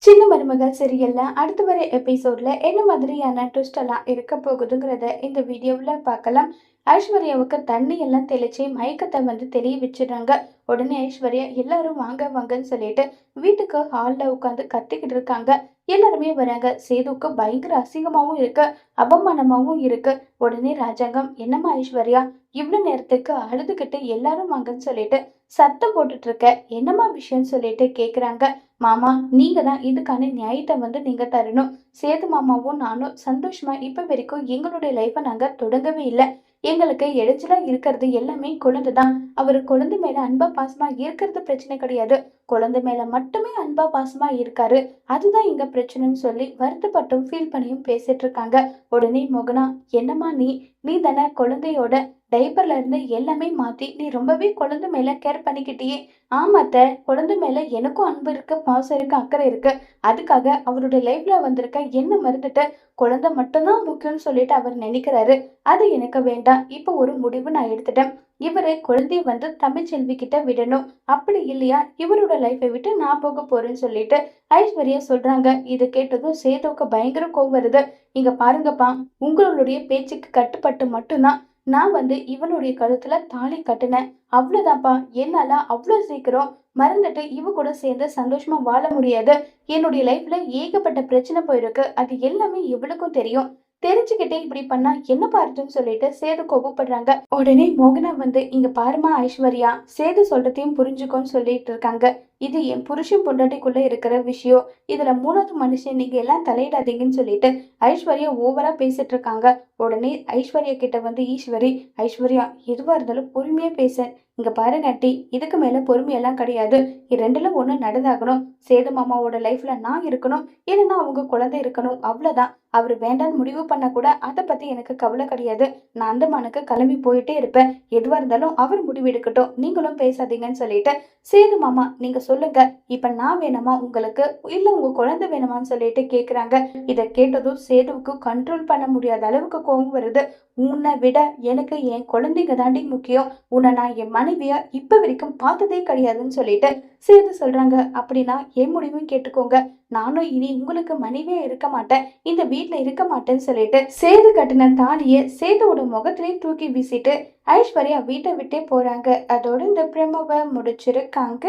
சின்ன மருமகள் சீரியல்ல அடுத்து வர எபிசோட்ல என்ன மாதிரியான ட்விஸ்ட் எல்லாம் இருக்க போகுதுங்கிறத இந்த வீடியோவில் பார்க்கலாம். ஐஸ்வர்யாவுக்கு தண்ணி எல்லாம் தெளிச்சு மயக்கத்தை தெளிய வச்சிடுறாங்க. உடனே ஐஸ்வர்யா எல்லாரும் வாங்க வாங்கன்னு சொல்லிட்டு வீட்டுக்கு ஹால்ல உட்காந்து கத்திக்கிட்டு இருக்காங்க. எல்லாருமே வராங்க. சேதுக்கு பயங்கர அசிங்கமாவும் இருக்கு, அவமானமாவும் இருக்கு. உடனே ராஜாங்கம், என்னம்மா ஐஸ்வர்யா இவ்வளவு நேரத்துக்கு அழுதுகிட்டு எல்லாரும் வாங்கன்னு சொல்லிட்டு சத்தம் போட்டுட்டு இருக்க, என்னம்மா விஷயம்னு சொல்லிட்டு கேக்குறாங்க. மாமா, நீங்க தான் இதுக்கான நியாயத்தை நீங்க தரணும். சேது மாமாவும் நானும் சந்தோஷமா இப்ப வரைக்கும் எங்களுடைய லைஃபை நாங்க தொடங்கவே இல்லை. எங்களுக்கு இடைஞ்சலா இருக்கிறது எல்லாமே குழந்தை தான். அவரு குழந்தை மேல அன்பா பாசமா இருக்கிறது பிரச்சனை கிடையாது. குழந்தை மேல மட்டுமே அன்பா பாசமா இருக்காரு. அதுதான் இங்க பிரச்சனைன்னு சொல்லி வருத்தப்பட்டும் ஃபீல் பண்ணியும் பேசிட்டு இருக்காங்க. உடனே மோகனா, என்னம்மா நீ நீ தானே குழந்தையோட டைப்பர்ல இருந்து எல்லாமே மாத்தி நீ ரொம்பவே குழந்தை மேல கேர் பண்ணிக்கிட்டியே. ஆமாத்த, குழந்தை மேல எனக்கும் அன்பு இருக்கு, பாசம் இருக்கு, அக்கறை இருக்கு. அதுக்காக அவருடைய லைஃப்ல வந்திருக்க என்ன மறந்துட்டு குழந்தை மட்டும்தான் முக்கியம்னு சொல்லிட்டு அவர் நினைக்கிறாரு. அது எனக்கு வேண்டாம். இப்ப ஒரு முடிவு நான் எடுத்துட்டேன். இவரு குழந்தைய தமிழ்ச்செல்வி கிட்ட விடணும். அப்படி இல்லையா இவரோட லைஃபை விட்டு நான் போக போறேன்னு சொல்லிட்டு ஐஸ்வர்யா சொல்றாங்க. இதை கேட்டதும் சேதுவுக்கு பயங்கர கோவம் வருது. இங்க பாருங்கப்பா, உங்களுடைய பேச்சுக்கு கட்டுப்பட்டு மட்டும்தான் நான் இவனுடைய கழுத்துல தாலி கட்டுனேன். அவ்வளவுதான்ப்பா. என்னால அவ்வளவு சீக்கிரம் மறந்துட்டு இவ கூட சேர்ந்து சந்தோஷமா வாழ முடியாது. என்னுடைய லைஃப்ல ஏகப்பட்ட பிரச்சனை போயிருக்கு. அது எல்லாமே இவளுக்கும் தெரியும். தெரிஞ்சுக்கிட்டே இப்படி பண்ணா என்ன பார்த்துன்னு சொல்லிட்டு சேது கோபப்படுறாங்க. உடனே மோகனா இங்க பாருமா ஐஸ்வர்யா, சேது சொல்றதையும் புரிஞ்சுக்கோன்னு சொல்லிட்டு இருக்காங்க. இது என் புருஷன் பொண்டாட்டிக்குள்ள இருக்கிற விஷயம். இதுல மூணாவது மனுஷன் நீங்க எல்லாம் தலையிடாதீங்கன்னு சொல்லிட்டு ஐஸ்வர்யா ஓவரா பேசிட்டு இருக்காங்க. உடனே ஐஸ்வர்யா கிட்ட ஈஸ்வரி, ஐஸ்வர்யா எதுவா இருந்தாலும் பொறுமையா பேச. இங்க பாருங்க ஆண்டி, இதுக்கு மேல பொறுமையெல்லாம் கிடையாது. இது ரெண்டுல ஒண்ணு நடந்தாகணும். சேது மாமாவோட லைஃப்ல நான் இருக்கணும், இல்லைன்னா அவங்க குழந்தை இருக்கணும், அவ்வளவுதான். அவரு வேண்டான்னு முடிவு பண்ண கூட அதை பத்தி எனக்கு கவலை கிடையாது. நான் அந்தமானுக்கு கிளம்பி போயிட்டே இருப்பேன். எதுவா இருந்தாலும் அவர் முடிவு எடுக்கட்டும், நீங்களும் பேசாதீங்கன்னு சொல்லிட்டு, சேது மாமா நீங்க சொல்லுங்க, இப்ப நான் வேணுமா உங்களுக்கு, இல்ல உங்க குழந்தை வேணுமான்னு சொல்லிட்டு கேக்குறாங்க. இதை கேட்டதும் சேதுவுக்கு கண்ட்ரோல் பண்ண முடியாத அளவுக்கு கோவம் வருது. உன்னை விட எனக்கு என் குழந்தைங்க தாண்டி முக்கியம். உன்னை நான் என் மனைவியா இப்ப வரைக்கும் பார்த்ததே கிடையாதுன்னு சொல்லிட்டு சேது சொல்றாங்க. அப்படின்னா என் முடிவும் கேட்டுக்கோங்க. நானும் இனி உங்களுக்கு மனைவியா இருக்க மாட்டேன், இந்த வீட்டுல இருக்க மாட்டேன்னு சொல்லிட்டு சேது கட்டின தாலிய சேதுவோட முகத்திலே தூக்கி வீசிட்டு ஐஸ்வர்யா வீட்டை விட்டே போறாங்க. அதோட இந்த பிரமோவை முடிச்சிருக்காங்க.